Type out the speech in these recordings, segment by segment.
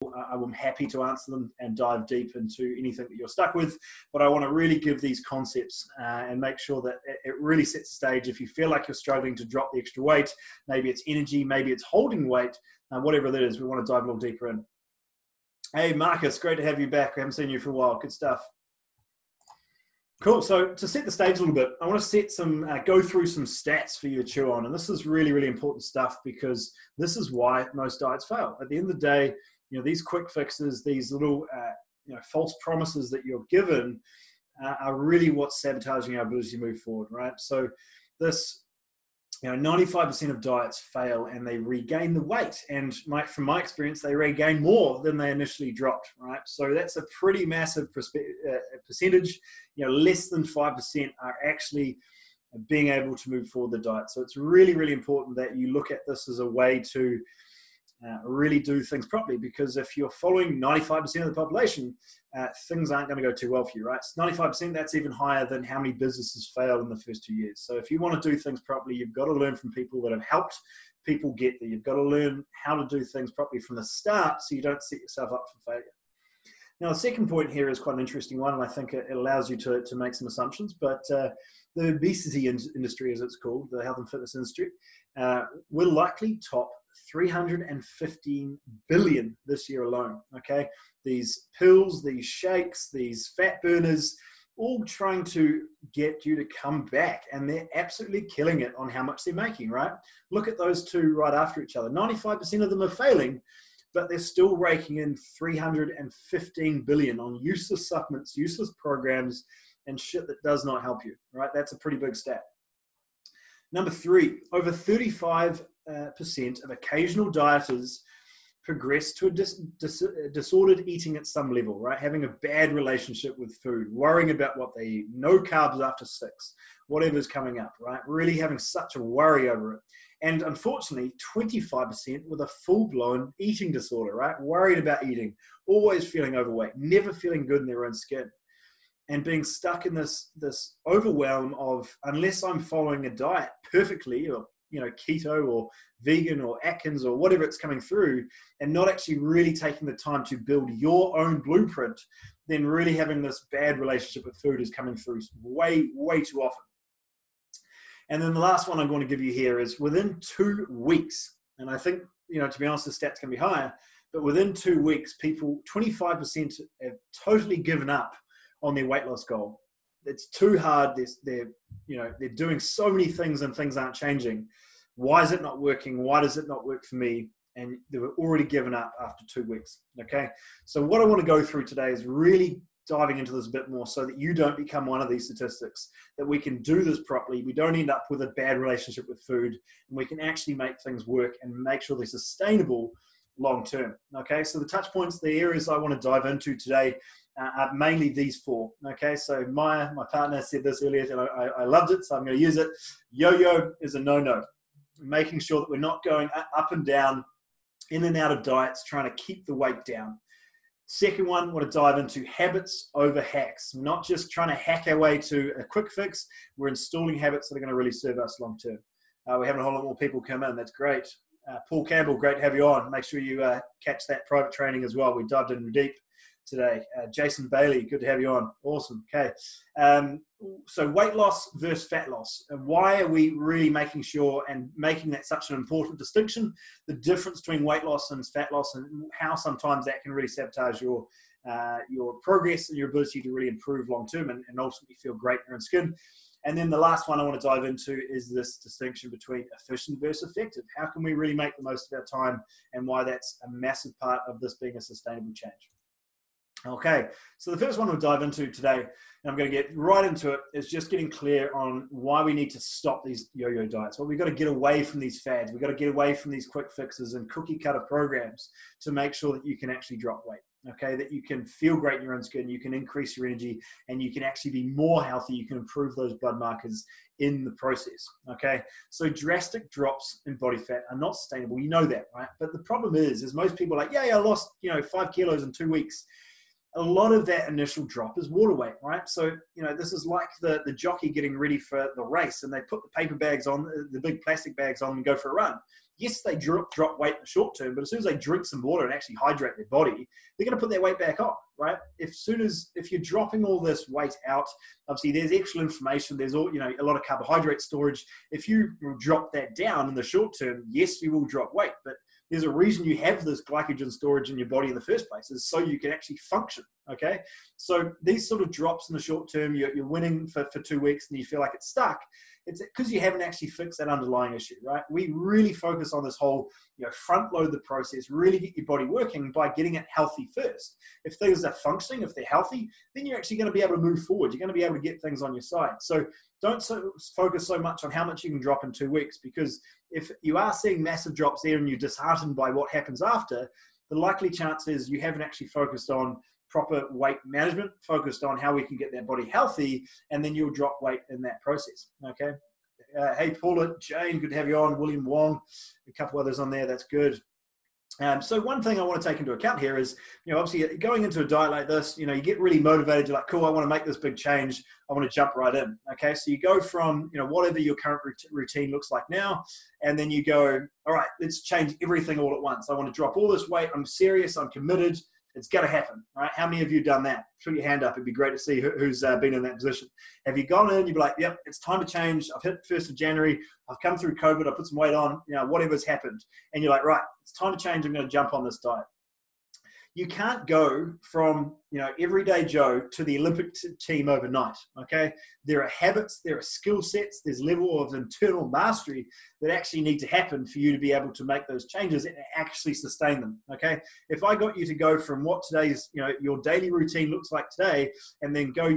I'm happy to answer them and dive deep into anything that you're stuck with, but I want to really give these concepts and make sure that it really sets the stage. If you feel like you're struggling to drop the extra weight, maybe it's energy, maybe it's holding weight, whatever that is, we want to dive a little deeper in. Hey, Marcus, great to have you back. I haven't seen you for a while. Good stuff. Cool. So to set the stage a little bit, I want to set go through some stats for you to chew on. And this is really, really important stuff because this is why most diets fail. At the end of the day, these quick fixes, these little, false promises that you're given are really what's sabotaging our ability to move forward, right? So this, 95% of diets fail and they regain the weight. And from my experience, they regain more than they initially dropped, right? So that's a pretty massive percentage. Less than 5% are actually being able to move forward the diet. So it's really, really important that you look at this as a way to really do things properly, because if you're following 95% of the population, things aren't going to go too well for you, right? So 95%, that's even higher than how many businesses fail in the first 2 years. So if you want to do things properly, you've got to learn from people that have helped people get there. You've got to learn how to do things properly from the start so you don't set yourself up for failure. Now, the second point here is quite an interesting one, and I think it allows you to make some assumptions, but the obesity industry, as it's called, the health and fitness industry, will likely top 315 billion this year alone, okay? These pills, these shakes, these fat burners, all trying to get you to come back, and they're absolutely killing it on how much they're making, right? Look at those two right after each other. 95% of them are failing, but they're still raking in 315 billion on useless supplements, useless programs, and shit that does not help you, right? That's a pretty big stat. Number 3, over 35% of occasional dieters progress to a disordered eating at some level, right? Having a bad relationship with food, worrying about what they eat, no carbs after 6, whatever's coming up, right? Really having such a worry over it. And unfortunately, 25% with a full-blown eating disorder, right? Worried about eating, always feeling overweight, never feeling good in their own skin, and being stuck in this overwhelm of, unless I'm following a diet perfectly, or keto or vegan or Atkins or whatever it's coming through, and not actually really taking the time to build your own blueprint, then really having this bad relationship with food is coming through way, way too often. And then the last one I'm going to give you here is within 2 weeks, and I think, to be honest, the stats can be higher, but within 2 weeks, 25% have totally given up on their weight loss goal. It's too hard. They're doing so many things and things aren't changing. Why is it not working? Why does it not work for me? And they were already given up after 2 weeks. Okay. So what I want to go through today is really diving into this a bit more so that you don't become one of these statistics, that we can do this properly. We don't end up with a bad relationship with food, and we can actually make things work and make sure they're sustainable long term. Okay. So the touch points, the areas I want to dive into today are mainly these 4. Okay, so Maya, my partner, said this earlier, and I loved it, so I'm going to use it. Yo-yo is a no-no. Making sure that we're not going up and down, in and out of diets, trying to keep the weight down. Second one, I want to dive into habits over hacks. We're not just trying to hack our way to a quick fix. We're installing habits that are going to really serve us long term. We're having a whole lot more people come in. That's great. Paul Campbell, great to have you on. Make sure you catch that private training as well. We dived in deep today. Jason Bailey, good to have you on. Awesome. Okay. So weight loss versus fat loss. And why are we really making sure and making that such an important distinction? The difference between weight loss and fat loss, and how sometimes that can really sabotage your progress and your ability to really improve long term and ultimately feel great in your own skin. And then the last one I want to dive into is this distinction between efficient versus effective. How can we really make the most of our time, and why that's a massive part of this being a sustainable change. Okay, so the first one we'll dive into today, and I'm going to get right into it, is just getting clear on why we need to stop these yo-yo diets. Well, we've got to get away from these fads. We've got to get away from these quick fixes and cookie cutter programs to make sure that you can actually drop weight, okay, that you can feel great in your own skin, you can increase your energy, and you can actually be more healthy. You can improve those blood markers in the process, okay? So drastic drops in body fat are not sustainable. You know that, right? But the problem is most people are like, yeah, I lost, 5 kilos in 2 weeks. a lot of that initial drop is water weight, right? So, this is like the jockey getting ready for the race, and they put the paper bags on, the big plastic bags on, and go for a run. Yes, they drop weight in the short term, but as soon as they drink some water and actually hydrate their body, they're going to put their weight back on, right? If you're dropping all this weight out, obviously there's extra inflammation, there's a lot of carbohydrate storage. If you drop that down in the short term, yes, you will drop weight, but there's a reason you have this glycogen storage in your body in the first place, is so you can actually function, okay? So these sort of drops in the short term, you're winning for 2 weeks and you feel like it's stuck. It's because you haven't actually fixed that underlying issue, right? We really focus on this whole, front load the process, really get your body working by getting it healthy first. If things are functioning, if they're healthy, then you're actually going to be able to move forward. You're going to be able to get things on your side. So don't focus so much on how much you can drop in 2 weeks, because if you are seeing massive drops there and you're disheartened by what happens after, the likely chance is you haven't actually focused on proper weight management, focused on how we can get that body healthy, and then you'll drop weight in that process, okay? Hey, Paula, Jane, good to have you on. William Wong, a couple others on there, that's good. So one thing I want to take into account here is, obviously going into a diet like this, you get really motivated. You're like, cool, I want to make this big change. I want to jump right in. Okay. So you go from, whatever your current routine looks like now, and then you go, all right, let's change everything all at once. I want to drop all this weight. I'm serious. I'm committed. It's going to happen, right? How many of you have done that? Put your hand up. It'd be great to see who's been in that position. Have you gone in? You'd be like, yep, it's time to change. I've hit 1st of January. I've come through COVID. I put some weight on, whatever's happened. And you're like, right, it's time to change. I'm going to jump on this diet. You can't go from, everyday Joe to the Olympic team overnight, okay? There are habits, there are skill sets, there's level of internal mastery that actually need to happen for you to be able to make those changes and actually sustain them, okay? If I got you to go from what today's, your daily routine looks like today, and then go,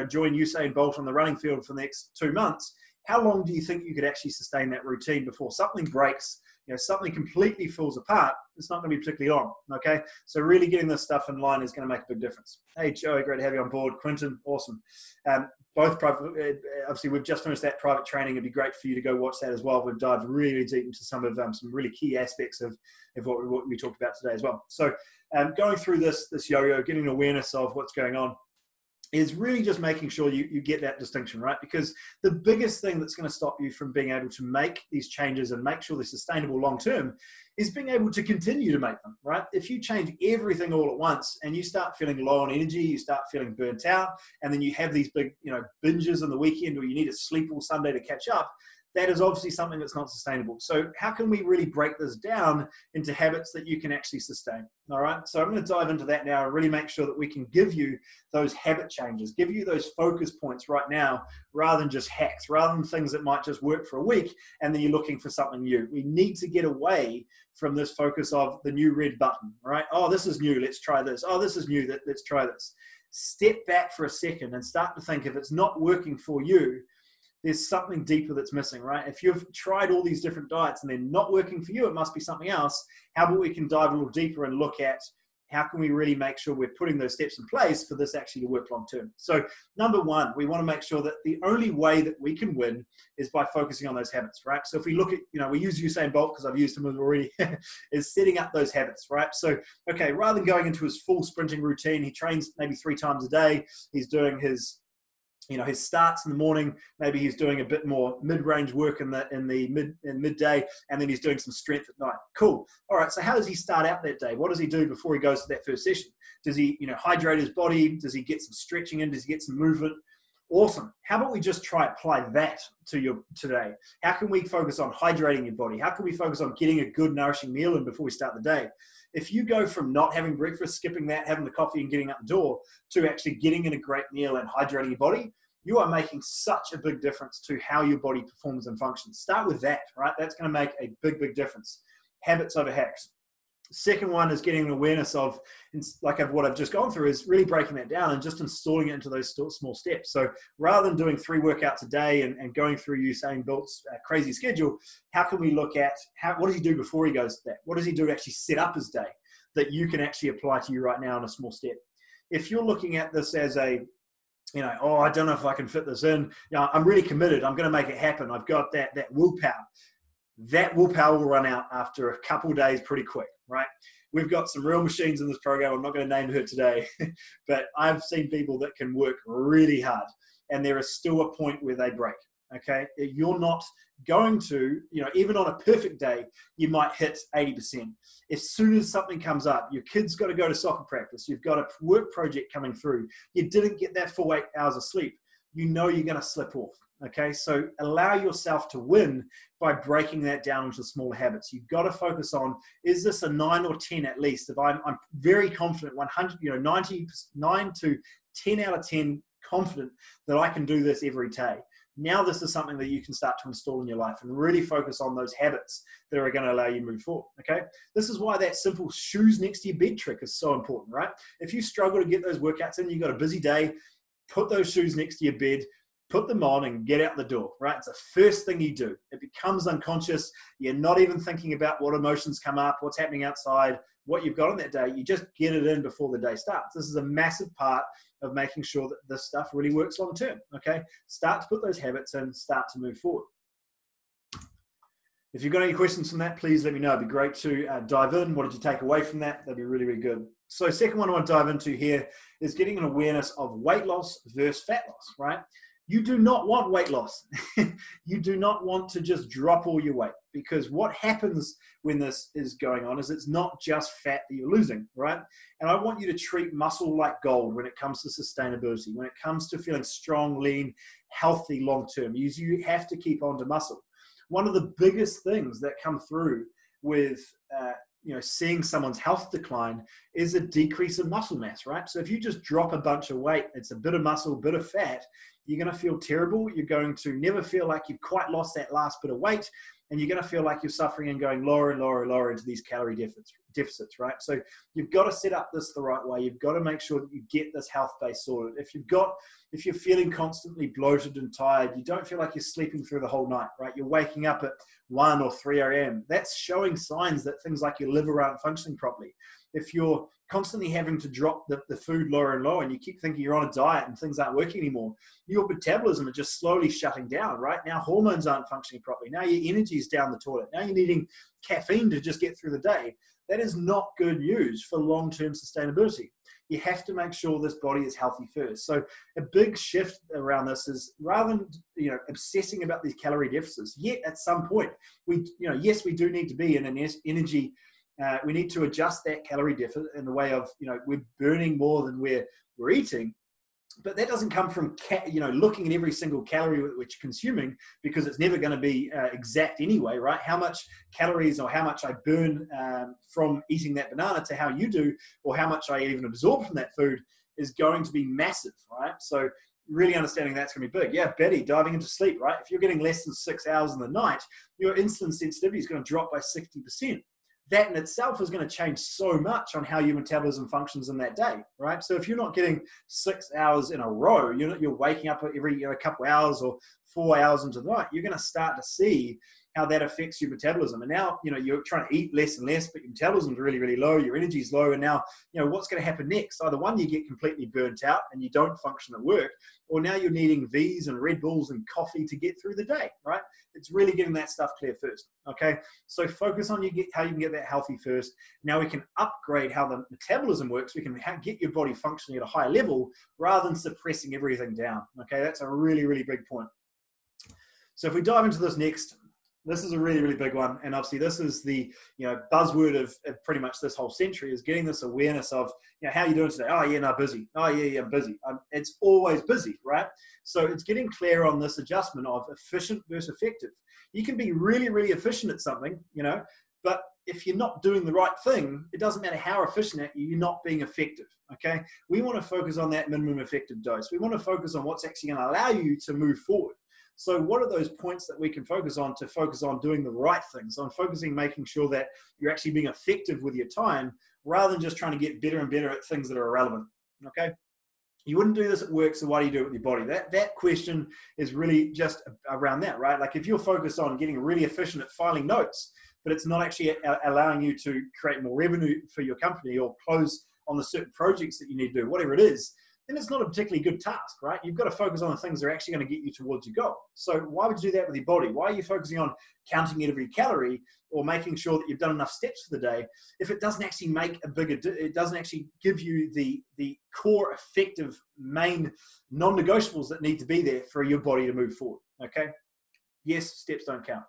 join Usain Bolt on the running field for the next 2 months, how long do you think you could actually sustain that routine before something breaks, something completely falls apart? It's not going to be particularly long, okay? So really getting this stuff in line is going to make a big difference. Hey, Joey, great to have you on board. Quinton, awesome. Both private, obviously, we've just finished that private training. It'd be great for you to go watch that as well. We've dived really deep into some really key aspects of what we talked about today as well. So going through this yo-yo, getting awareness of what's going on, is really just making sure you get that distinction, right? Because the biggest thing that's going to stop you from being able to make these changes and make sure they're sustainable long-term is being able to continue to make them, right? If you change everything all at once and you start feeling low on energy, you start feeling burnt out, and then you have these big, binges on the weekend, or you need to sleep all Sunday to catch up, that is obviously something that's not sustainable. So how can we really break this down into habits that you can actually sustain? All right. So I'm going to dive into that now and really make sure that we can give you those habit changes, give you those focus points right now, rather than just hacks, rather than things that might just work for a week and then you're looking for something new. We need to get away from this focus of the new red button, right? Oh, this is new. Let's try this. Oh, this is new. Let's try this. Step back for a second and start to think, if it's not working for you, there's something deeper that's missing, right? If you've tried all these different diets and they're not working for you, it must be something else. How about we can dive a little deeper and look at how can we really make sure we're putting those steps in place for this actually to work long term? So number one, we want to make sure that the only way that we can win is by focusing on those habits, right? So if we look at, we use Usain Bolt because I've used him already, is setting up those habits, right? So, okay, rather than going into his full sprinting routine, he trains maybe 3 times a day. He's doing his starts in the morning. Maybe he's doing a bit more mid-range work in midday, and then he's doing some strength at night. Cool. All right. So how does he start out that day? What does he do before he goes to that first session? Does he, hydrate his body? Does he get some stretching in? Does he get some movement? Awesome. How about we just apply that to your today? How can we focus on hydrating your body? How can we focus on getting a good nourishing meal in before we start the day? If you go from not having breakfast, skipping that, having the coffee and getting out the door, to actually getting in a great meal and hydrating your body, you are making such a big difference to how your body performs and functions. Start with that, right? That's going to make a big difference. Habits over hacks. Second one is getting an awareness of, like what I've just gone through, is really breaking that down and just installing it into those small steps. So rather than doing 3 workouts a day and going through Usain Bolt's crazy schedule, how can we look at what does he do before he goes to that? What does he do to actually set up his day that you can actually apply to you right now in a small step? If you're looking at this as I don't know if I can fit this in. I'm really committed. I'm going to make it happen. I've got that willpower. That willpower will run out after a couple of days pretty quick, right? we've got some real machines in this program. I'm not going to name her today, but I've seen people that can work really hard and there is still a point where they break. Okay, you're not going to, even on a perfect day, you might hit 80%. As soon as something comes up, your kid's got to go to soccer practice, you've got a work project coming through, you didn't get that full 8 hours of sleep, you're going to slip off. Okay, so allow yourself to win by breaking that down into smaller habits. You've got to focus on, is this a 9 or 10 at least? If I'm very confident, 99 to 10 out of 10 confident that I can do this every day. Now this is something that you can start to install in your life and really focus on those habits that are going to allow you to move forward, okay? This is why that simple shoes next to your bed trick is so important, right? If you struggle to get those workouts in, you've got a busy day, put those shoes next to your bed, put them on and get out the door, right? It's the first thing you do. It becomes unconscious. You're not even thinking about what emotions come up, what's happening outside, what you've got on that day. You just get it in before the day starts. This is a massive part of making sure that this stuff really works long term, okay? Start to put those habits in, start to move forward. If you've got any questions from that, please let me know. It'd be great to dive in. What did you take away from that? That'd be really, really good. So second one I want to dive into here is getting an awareness of weight loss versus fat loss, right? You do not want weight loss. You do not want to just drop all your weight, because what happens when this is going on is it's not just fat that you're losing, right? And I want you to treat muscle like gold when it comes to sustainability, when it comes to feeling strong, lean, healthy long-term. You have to keep on to muscle. One of the biggest things that come through with seeing someone's health decline is a decrease in muscle mass, right? So if you just drop a bunch of weight, it's a bit of muscle, a bit of fat, you're going to feel terrible. You're going to never feel like you've quite lost that last bit of weight, and you're going to feel like you're suffering and going lower and lower and lower into these calorie deficits, right? So you've got to set up this the right way. You've got to make sure that you get this health base sorted. If you're feeling constantly bloated and tired, you don't feel like you're sleeping through the whole night, right? You're waking up at 1 or 3 a.m. That's showing signs that things like your liver aren't functioning properly. If you're constantly having to drop the food lower and lower and you keep thinking you're on a diet and things aren't working anymore, your metabolism is just slowly shutting down, right? Now hormones aren't functioning properly. Now your energy is down the toilet. Now you're needing caffeine to just get through the day. That is not good news for long-term sustainability. You have to make sure this body is healthy first. So a big shift around this is, rather than obsessing about these calorie deficits, yet at some point yes, we do need to be in an energy. We need to adjust that calorie deficit in the way of we're burning more than we're eating. But that doesn't come from looking at every single calorie which you're consuming, because it's never going to be exact anyway, right? How much calories or how much I burn from eating that banana to how you do, or how much I even absorb from that food, is going to be massive, right? So really understanding that's going to be big. Yeah, Betty, diving into sleep, right? If you're getting less than 6 hours in the night, your insulin sensitivity is going to drop by 60%. That in itself is going to change so much on how your metabolism functions in that day, right? So if you're not getting 6 hours in a row, you're waking up every couple hours or 4 hours into the night, you're going to start to see how that affects your metabolism. And now, you're trying to eat less and less, but your metabolism is really, really low, your energy is low. And now, what's going to happen next? Either one, you get completely burnt out and you don't function at work, or now you're needing V's and Red Bulls and coffee to get through the day, right? It's really getting that stuff clear first, okay? So focus on how you can get that healthy first. Now we can upgrade how the metabolism works. We can get your body functioning at a high level rather than suppressing everything down, okay? That's a really, really big point. So if we dive into this next, this is a really, really big one. And obviously this is the buzzword of pretty much this whole century, is getting this awareness of, how are you doing today? Oh yeah, no, busy. Oh yeah, I'm busy. It's always busy, right? So it's getting clear on this adjustment of efficient versus effective. You can be really, really efficient at something, but if you're not doing the right thing, it doesn't matter how efficient you're not being effective, okay? We want to focus on that minimum effective dose. We want to focus on what's actually going to allow you to move forward. So what are those points that we can focus on to focus on doing the right things, on focusing, making sure that you're actually being effective with your time rather than just trying to get better and better at things that are irrelevant, okay? You wouldn't do this at work, so why do you do it with your body? That question is really just around that, right? Like if you're focused on getting really efficient at filing notes, but it's not actually allowing you to create more revenue for your company or close on the certain projects that you need to do, whatever it is, then it's not a particularly good task, right? You've got to focus on the things that are actually going to get you towards your goal. So why would you do that with your body? Why are you focusing on counting every calorie or making sure that you've done enough steps for the day if it doesn't actually make it doesn't actually give you the core effective main non-negotiables that need to be there for your body to move forward, okay? Yes, steps don't count.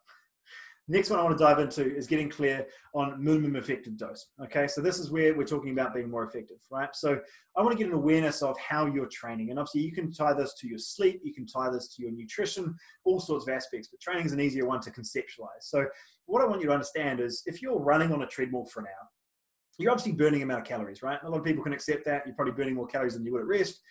Next one I want to dive into is getting clear on minimum effective dose. Okay, so this is where we're talking about being more effective, right? So I want to get an awareness of how you're training. And obviously you can tie this to your sleep, you can tie this to your nutrition, all sorts of aspects, but training is an easier one to conceptualize. So what I want you to understand is if you're running on a treadmill for an hour, you're obviously burning an amount of calories, right? A lot of people can accept that. You're probably burning more calories than you would at rest.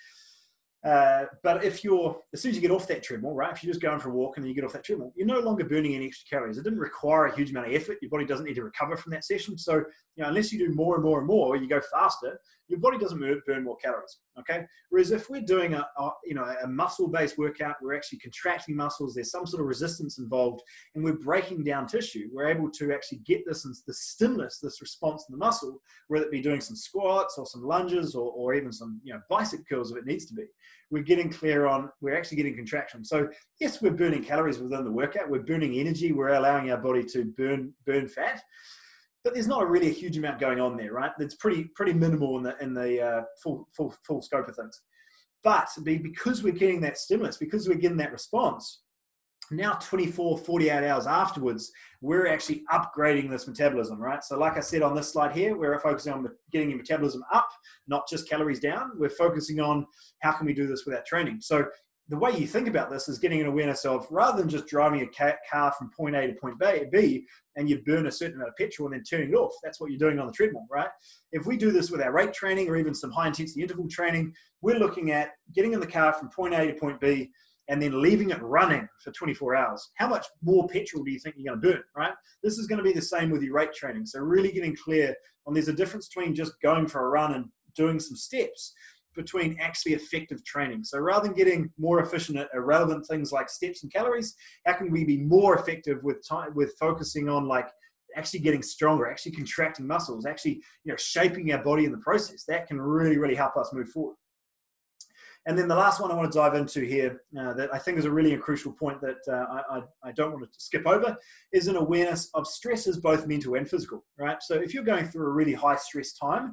But if as soon as you get off that treadmill, right, if you're just going for a walk and then you get off that treadmill, you're no longer burning any extra calories. It didn't require a huge amount of effort. Your body doesn't need to recover from that session. So, unless you do more and more and more, you go faster, your body doesn't burn more calories, okay? Whereas if we're doing a muscle-based workout, we're actually contracting muscles, there's some sort of resistance involved, and we're breaking down tissue, we're able to actually get the stimulus, this response in the muscle, whether it be doing some squats or some lunges or even some bicep curls if it needs to be. We're getting clear on, we're actually getting contraction. So yes, we're burning calories within the workout, we're burning energy, we're allowing our body to burn fat, but there's not really a huge amount going on there, right? It's pretty minimal in the full scope of things. But because we're getting that stimulus, because we're getting that response, now 24, 48 hours afterwards, we're actually upgrading this metabolism, right? So like I said on this slide here, we're focusing on getting your metabolism up, not just calories down. We're focusing on how can we do this without training. So the way you think about this is getting an awareness of, rather than just driving a car from point A to point B and you burn a certain amount of petrol and then turning it off, that's what you're doing on the treadmill, right? If we do this with our rate training or even some high intensity interval training, we're looking at getting in the car from point A to point B and then leaving it running for 24 hours. How much more petrol do you think you're going to burn, right? This is going to be the same with your rate training. So really getting clear on, there's a difference between just going for a run and doing some steps between actually effective training. So rather than getting more efficient at irrelevant things like steps and calories, how can we be more effective with focusing on like actually getting stronger, actually contracting muscles, actually shaping our body in the process? That can really, really help us move forward. And then the last one I want to dive into here that I think is a really crucial point that I don't want to skip over is an awareness of stress is both mental and physical, right? So if you're going through a really high stress time,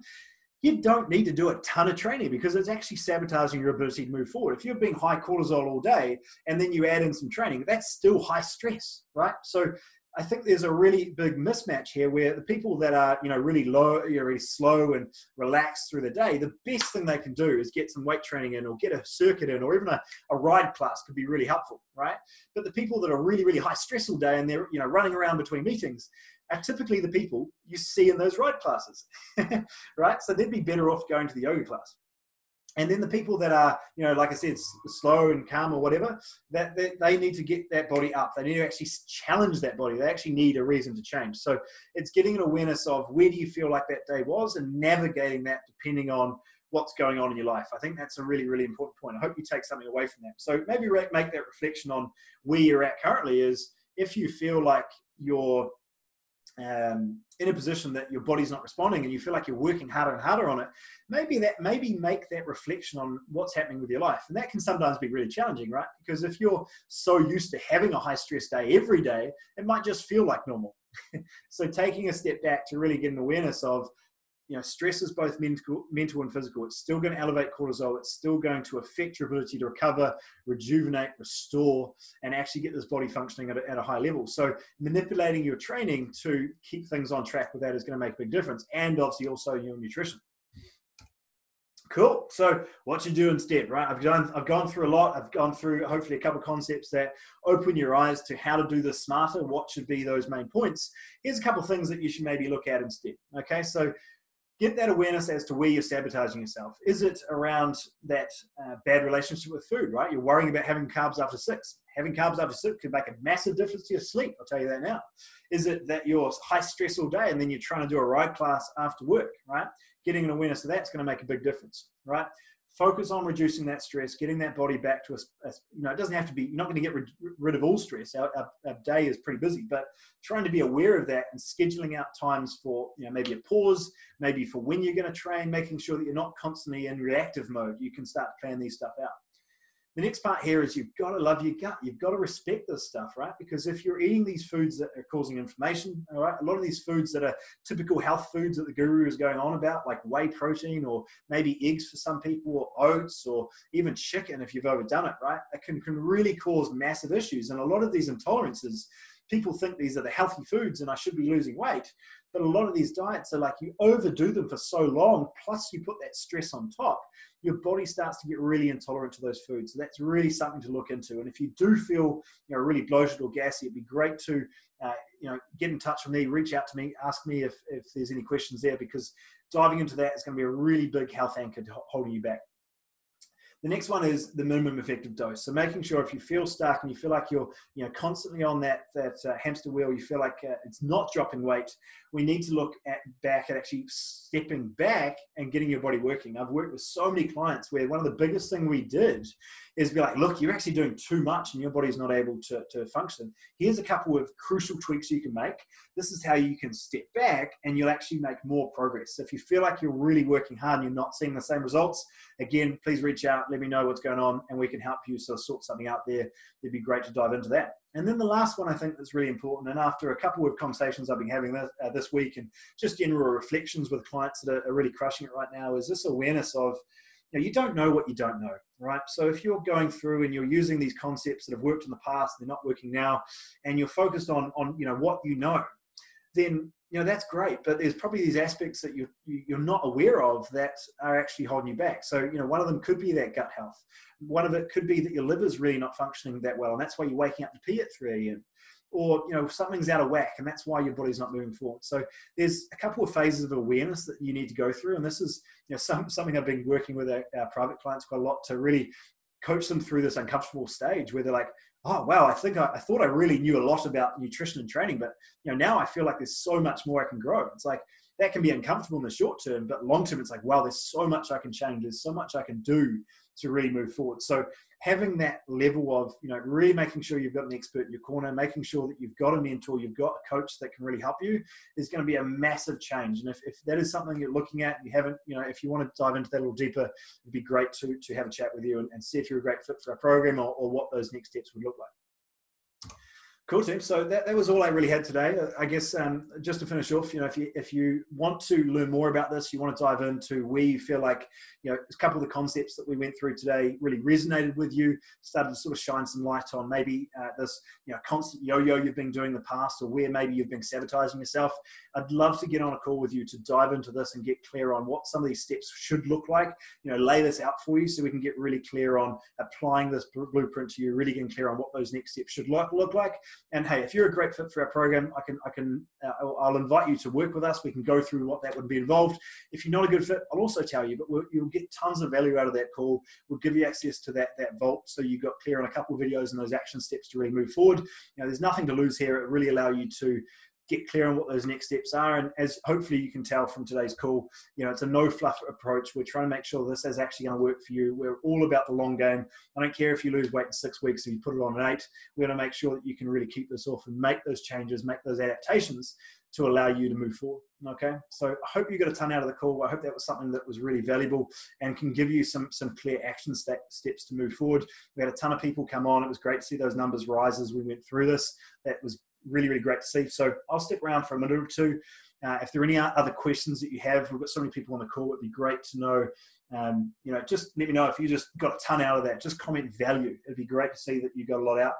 you don't need to do a ton of training because it's actually sabotaging your ability to move forward. If you're being high cortisol all day and then you add in some training, that's still high stress, right? So I think there's a really big mismatch here where the people that are, really low, really slow and relaxed through the day, the best thing they can do is get some weight training in or get a circuit in or even a ride class could be really helpful, right? But the people that are really, really high stress all day and they're, running around between meetings are typically the people you see in those ride classes, right? So they'd be better off going to the yoga class. And then the people that are, like I said, slow and calm or whatever, that they need to get that body up. They need to actually challenge that body. They actually need a reason to change. So it's getting an awareness of where do you feel like that day was and navigating that depending on what's going on in your life. I think that's a really, really important point. I hope you take something away from that. So maybe make that reflection on where you're at currently is if you feel like you're in a position that your body's not responding and you feel like you're working harder and harder on it, maybe make that reflection on what's happening with your life. And that can sometimes be really challenging, right? Because if you're so used to having a high stress day every day, it might just feel like normal. So taking a step back to really get an awareness of, stress is both mental and physical. It's still going to elevate cortisol. It's still going to affect your ability to recover, rejuvenate, restore, and actually get this body functioning at a high level. So manipulating your training to keep things on track with that is going to make a big difference. And obviously also your nutrition. Cool. So what you do instead, right? I've gone through a lot. I've gone through hopefully a couple of concepts that open your eyes to how to do this smarter. What should be those main points? Here's a couple of things that you should maybe look at instead. Okay. So get that awareness as to where you're sabotaging yourself. Is it around that bad relationship with food, right? You're worrying about having carbs after 6. Having carbs after 6 could make a massive difference to your sleep. I'll tell you that now. Is it that you're high stress all day and then you're trying to do a ride class after work, right? getting an awareness of that's going to make a big difference, right? Focus on reducing that stress, getting that body back to it doesn't have to be, you're not going to get rid of all stress. Our day is pretty busy, but trying to be aware of that and scheduling out times for, maybe a pause, maybe for when you're going to train, making sure that you're not constantly in reactive mode. You can start to plan these stuff out. The next part here is you've got to love your gut. You've got to respect this stuff, right? Because if you're eating these foods that are causing inflammation, all right, a lot of these foods that are typical health foods that the guru is going on about, like whey protein or maybe eggs for some people, or oats, or even chicken if you've overdone it, right? It can really cause massive issues. And a lot of these intolerances, people think these are the healthy foods and I should be losing weight. But a lot of these diets are like, you overdo them for so long, plus you put that stress on top, your body starts to get really intolerant to those foods. So that's really something to look into. And if you do feel really bloated or gassy, it'd be great to get in touch with me, reach out to me, ask me if there's any questions there, because diving into that is going to be a really big health anchor to holding you back. The next one is the minimum effective dose. So making sure if you feel stuck and you feel like you're constantly on that hamster wheel, you feel like it's not dropping weight, we need to look back at actually stepping back and getting your body working. I've worked with so many clients where one of the biggest thing we did is be like, look, you're actually doing too much and your body's not able to function. Here's a couple of crucial tweaks you can make. This is how you can step back and you'll actually make more progress. So if you feel like you're really working hard and you're not seeing the same results, again, please reach out, let me know what's going on, and we can help you sort something out there. It'd be great to dive into that. And then the last one I think that's really important, and after a couple of conversations I've been having this week and just general reflections with clients that are really crushing it right now, is this awareness of, you don't know what you don't know, right? So if you're going through and you're using these concepts that have worked in the past, they're not working now, and you're focused on what you know, then that's great. But there's probably these aspects that you're not aware of that are actually holding you back. So one of them could be that gut health. One of it could be that your liver's really not functioning that well, and that's why you're waking up to pee at 3 a.m. Or something's out of whack, and that's why your body's not moving forward. So there's a couple of phases of awareness that you need to go through, and this is something I've been working with our private clients quite a lot to really coach them through this uncomfortable stage where they're like, oh wow, I thought I really knew a lot about nutrition and training, but now I feel like there's so much more I can grow. It's like that can be uncomfortable in the short term, but long term it's like, wow, there's so much I can change, there's so much I can do to really move forward. So having that level of really making sure you've got an expert in your corner, making sure that you've got a mentor, you've got a coach that can really help you, is going to be a massive change. And if that is something you're looking at, you haven't, if you want to dive into that a little deeper, it'd be great to have a chat with you and see if you're a great fit for our program or what those next steps would look like. Cool, team. So that was all I really had today. I guess just to finish off, if you want to learn more about this, you want to dive into where you feel like, a couple of the concepts that we went through today really resonated with you, started to sort of shine some light on maybe this, constant yo-yo you've been doing in the past, or where maybe you've been sabotaging yourself. I'd love to get on a call with you to dive into this and get clear on what some of these steps should look like, lay this out for you so we can get really clear on applying this blueprint to you, really getting clear on what those next steps should look like. And hey, if you're a great fit for our program, I'll invite you to work with us. We can go through what that would be involved. If you're not a good fit, I'll also tell you, but you'll get tons of value out of that call. We'll give you access to that vault, so you got clear on a couple of videos and those action steps to really move forward. There's nothing to lose here. It really allow you to get clear on what those next steps are. And as hopefully you can tell from today's call, it's a no fluff approach. We're trying to make sure this is actually going to work for you. We're all about the long game. I don't care if you lose weight in 6 weeks, if you put it on in 8, we're going to make sure that you can really keep this off and make those changes, make those adaptations to allow you to move forward. Okay. So I hope you got a ton out of the call. I hope that was something that was really valuable and can give you some clear action steps to move forward. We had a ton of people come on. It was great to see those numbers rise as we went through this. That was really, really great to see. So I'll stick around for a minute or two. If there are any other questions that you have, we've got so many people on the call. It'd be great to know. Just let me know if you just got a ton out of that. Just comment value. It'd be great to see that you got a lot out.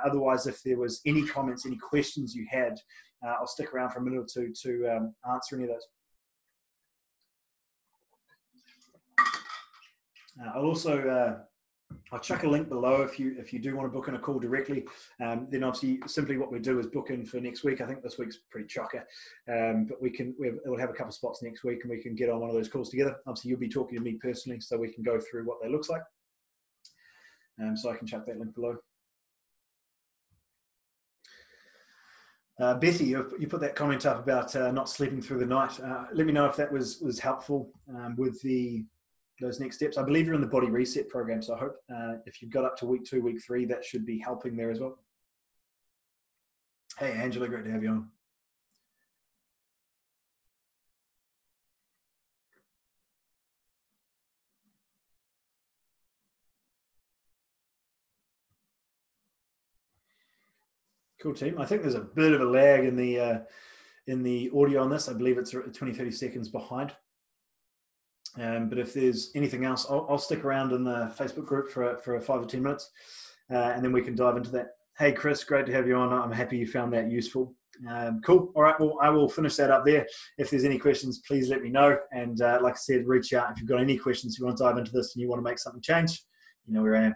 Otherwise, if there was any comments, any questions you had, I'll stick around for a minute or two to answer any of those. I'll also I'll chuck a link below if you do want to book in a call directly. Then obviously simply what we do is book in for next week. I think this week's pretty chocker, but we'll have a couple of spots next week and we can get on one of those calls together. Obviously you'll be talking to me personally, so we can go through what that looks like. So I can chuck that link below. Bethy, you put that comment up about not sleeping through the night. Let me know if that was helpful with those next steps. I believe you're in the body reset program, so I hope if you've got up to week 2, week 3, that should be helping there as well. Hey, Angela, great to have you on. Cool, team. I think there's a bit of a lag in the audio on this. I believe it's 20, 30 seconds behind. But if there's anything else, I'll stick around in the Facebook group for 5 or 10 minutes, and then we can dive into that. Hey, Chris, great to have you on. I'm happy you found that useful. Cool. All right. Well, I will finish that up there. If there's any questions, please let me know. And like I said, reach out if you've got any questions, you want to dive into this and you want to make something change, you know where I am.